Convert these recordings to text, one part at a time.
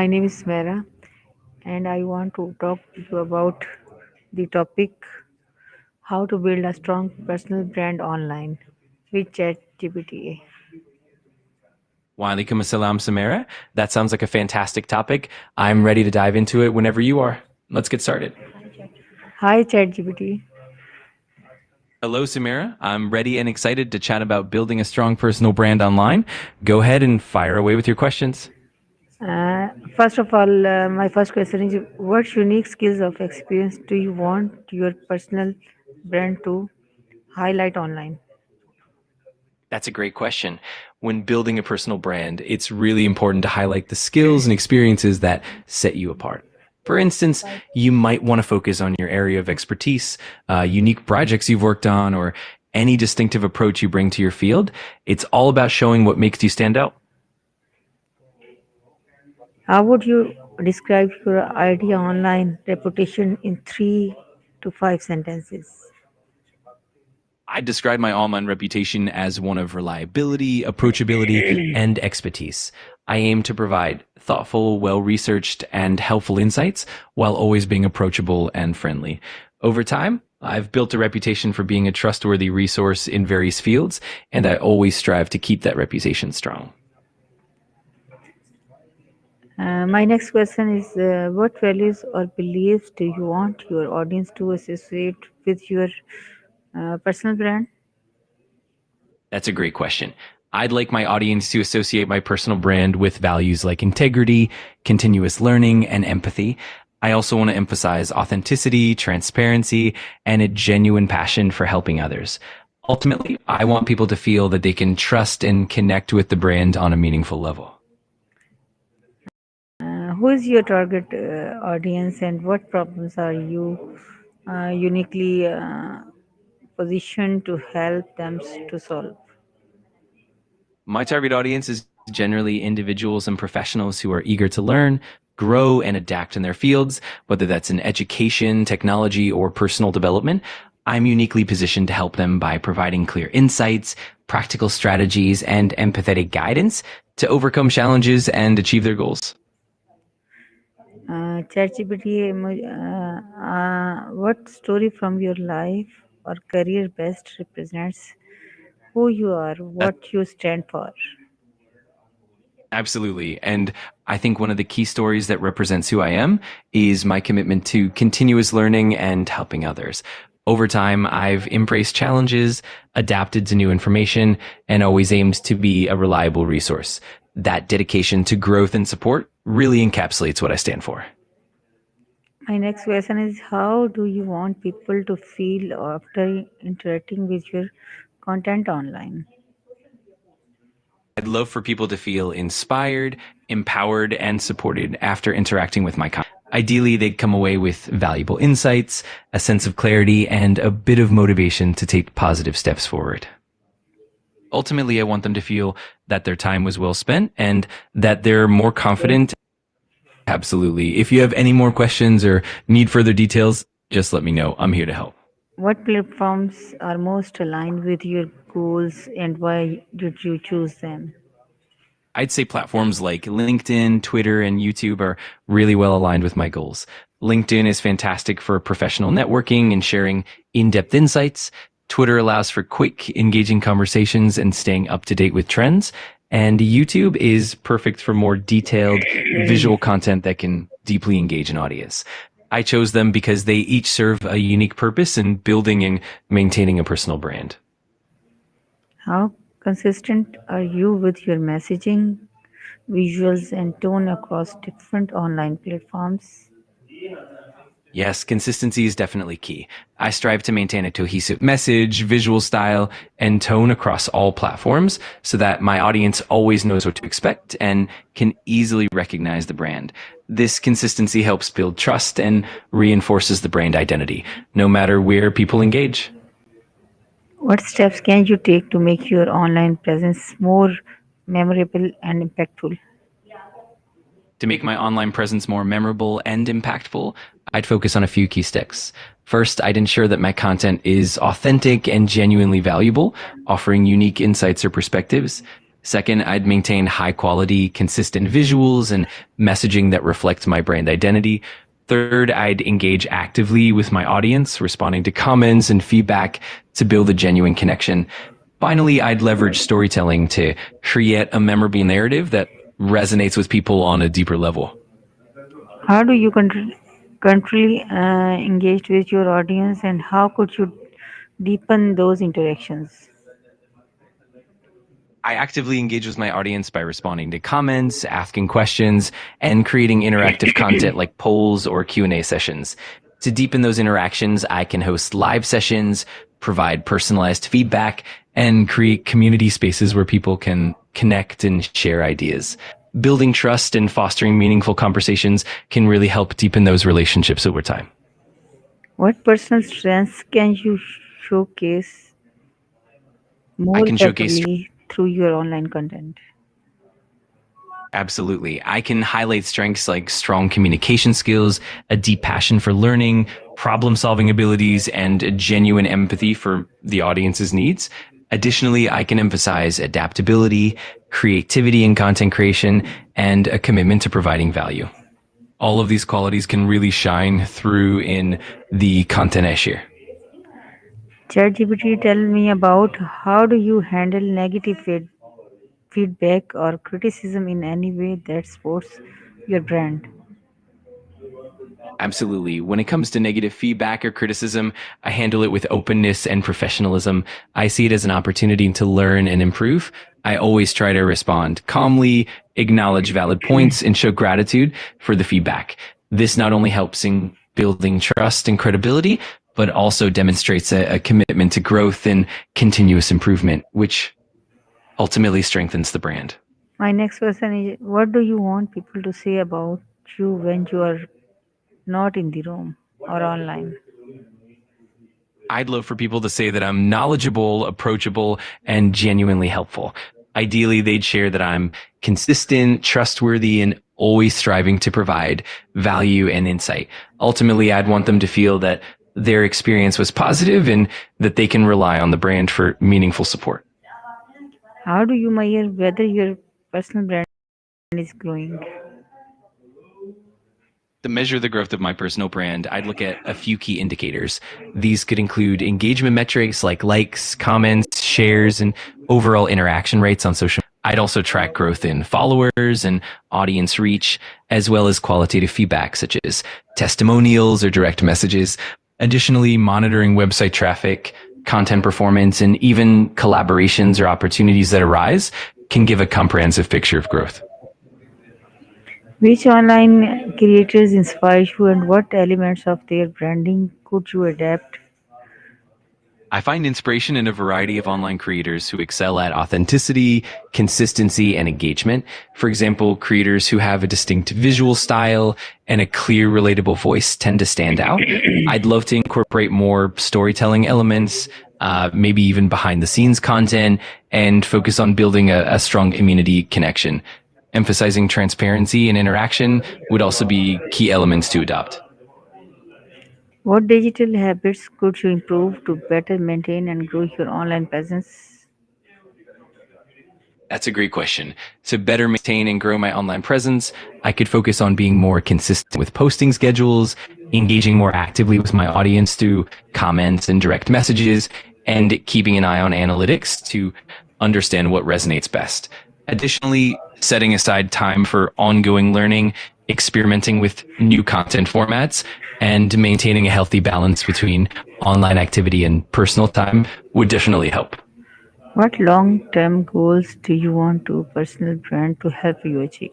my name is Mera, and I want to talk to you about the topic how to build a strong personal brand online with ChatGPT. Walaikum assalam, Samara. That sounds like a fantastic topic. I'm ready to dive into it whenever you are. Let's get started. Hi, ChatGPT. Hello, Samara. I'm ready and excited to chat about building a strong personal brand online. Go ahead and fire away with your questions. First of all, my first question is what unique skills of experience do you want your personal brand to highlight online? That's a great question. When building a personal brand, it's really important to highlight the skills and experiences that set you apart. For instance, you might want to focus on your area of expertise, unique projects you've worked on, or any distinctive approach you bring to your field. It's all about showing what makes you stand out. How would you describe your idea online reputation in 3 to 5 sentences? I describe my online reputation as one of reliability, approachability, and expertise. I aim to provide thoughtful, well-researched, and helpful insights while always being approachable and friendly. Over time, I've built a reputation for being a trustworthy resource in various fields, and I always strive to keep that reputation strong. My next question is what values or beliefs do you want your audience to associate with your personal brand? That's a great question. I'd like my audience to associate my personal brand with values like integrity, continuous learning, and empathy. I also want to emphasize authenticity, transparency, and a genuine passion for helping others. Ultimately, I want people to feel that they can trust and connect with the brand on a meaningful level. Who is your target audience and what problems are you uniquely positioned to help them to solve? My target audience is generally individuals and professionals who are eager to learn, grow, and adapt in their fields, whether that's in education, technology, or personal development. I'm uniquely positioned to help them by providing clear insights, practical strategies, and empathetic guidance to overcome challenges and achieve their goals. ChatGPT, what story from your life or career best represents who you are, what you stand for? Absolutely. And I think one of the key stories that represents who I am is my commitment to continuous learning and helping others. Over time, I've embraced challenges, adapted to new information, and always aimed to be a reliable resource. That dedication to growth and support really encapsulates what I stand for. My next question is how do you want people to feel after interacting with your content online? I'd love for people to feel inspired, empowered, and supported after interacting with my content. Ideally, they'd come away with valuable insights, a sense of clarity, and a bit of motivation to take positive steps forward. Ultimately, I want them to feel that their time was well spent and that they're more confident. Absolutely. If you have any more questions or need further details, just let me know. I'm here to help. What platforms are most aligned with your goals and why did you choose them? I'd say platforms like LinkedIn, Twitter, and YouTube are really well aligned with my goals. LinkedIn is fantastic for professional networking and sharing in-depth insights. Twitter allows for quick, engaging conversations and staying up to date with trends. And YouTube is perfect for more detailed visual content that can deeply engage an audience. I chose them because they each serve a unique purpose in building and maintaining a personal brand. How consistent are you with your messaging, visuals, and tone across different online platforms? Yes, consistency is definitely key. I strive to maintain a cohesive message, visual style, and tone across all platforms so that my audience always knows what to expect and can easily recognize the brand. This consistency helps build trust and reinforces the brand identity, no matter where people engage. What steps can you take to make your online presence more memorable and impactful? To make my online presence more memorable and impactful, I'd focus on a few key sticks. First, I'd ensure that my content is authentic and genuinely valuable, offering unique insights or perspectives. Second, I'd maintain high quality, consistent visuals and messaging that reflects my brand identity. Third, I'd engage actively with my audience, responding to comments and feedback to build a genuine connection. Finally, I'd leverage storytelling to create a memorable narrative that resonates with people on a deeper level. How do you currently engage with your audience, and how could you deepen those interactions? I actively engage with my audience by responding to comments, asking questions, and creating interactive content like polls or Q&A sessions. To deepen those interactions, I can host live sessions, provide personalized feedback, and create community spaces where people can connect and share ideas. Building trust and fostering meaningful conversations can really help deepen those relationships over time. What personal strengths can you showcase I more can showcase effectively through your online content? Absolutely. I can highlight strengths like strong communication skills, a deep passion for learning, problem solving abilities, and a genuine empathy for the audience's needs. Additionally, I can emphasize adaptability, creativity in content creation, and a commitment to providing value. All of these qualities can really shine through in the content I share. ChatGPT, tell me about how do you handle negative feedback or criticism in any way that supports your brand? Absolutely. When it comes to negative feedback or criticism, I handle it with openness and professionalism. I see it as an opportunity to learn and improve. I always try to respond calmly, acknowledge valid points, and show gratitude for the feedback. This not only helps in building trust and credibility, but also demonstrates a commitment to growth and continuous improvement, which ultimately strengthens the brand. My next question is, what do you want people to say about you when you are not in the room or online? I'd love for people to say that I'm knowledgeable, approachable, and genuinely helpful. Ideally, they'd share that I'm consistent, trustworthy, and always striving to provide value and insight. Ultimately, I'd want them to feel that their experience was positive and that they can rely on the brand for meaningful support. How do you measure whether your personal brand is growing? To measure the growth of my personal brand, I'd look at a few key indicators. These could include engagement metrics like likes, comments, shares, and overall interaction rates on social. I'd also track growth in followers and audience reach, as well as qualitative feedback such as testimonials or direct messages. Additionally, monitoring website traffic, content performance, and even collaborations or opportunities that arise can give a comprehensive picture of growth. Which online creators inspire you, and what elements of their branding could you adapt? I find inspiration in a variety of online creators who excel at authenticity, consistency, and engagement. For example, creators who have a distinct visual style and a clear, relatable voice tend to stand out. I'd love to incorporate more storytelling elements, maybe even behind the scenes content, and focus on building a strong community connection. Emphasizing transparency and interaction would also be key elements to adopt. What digital habits could you improve to better maintain and grow your online presence? That's a great question. To better maintain and grow my online presence, I could focus on being more consistent with posting schedules, engaging more actively with my audience through comments and direct messages, and keeping an eye on analytics to understand what resonates best. Additionally, setting aside time for ongoing learning, experimenting with new content formats, and maintaining a healthy balance between online activity and personal time would definitely help. What long term goals do you want to personal brand to help you achieve?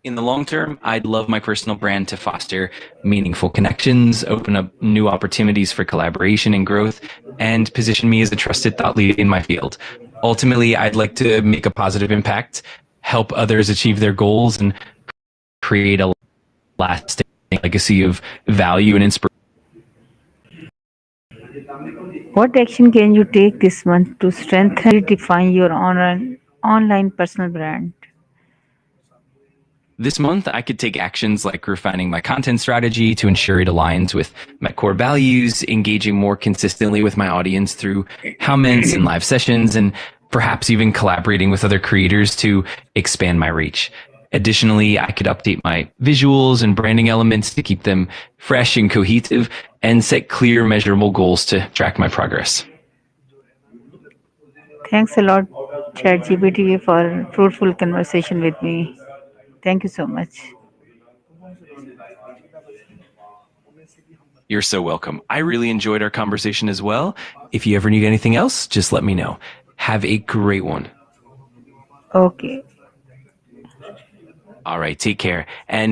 In the long term, I'd love my personal brand to foster meaningful connections, open up new opportunities for collaboration and growth, and position me as a trusted thought leader in my field. Ultimately, I'd like to make a positive impact, help others achieve their goals, and create a lasting legacy of value and inspiration. What action can you take this month to strengthen and redefine your online personal brand? This month, I could take actions like refining my content strategy to ensure it aligns with my core values, engaging more consistently with my audience through comments and live sessions, and perhaps even collaborating with other creators to expand my reach. Additionally, I could update my visuals and branding elements to keep them fresh and cohesive and set clear, measurable goals to track my progress. Thanks a lot, ChatGPT, for fruitful conversation with me. Thank you so much. You're so welcome. I really enjoyed our conversation as well. If you ever need anything else, just let me know. Have a great one. Okay. All right, take care. And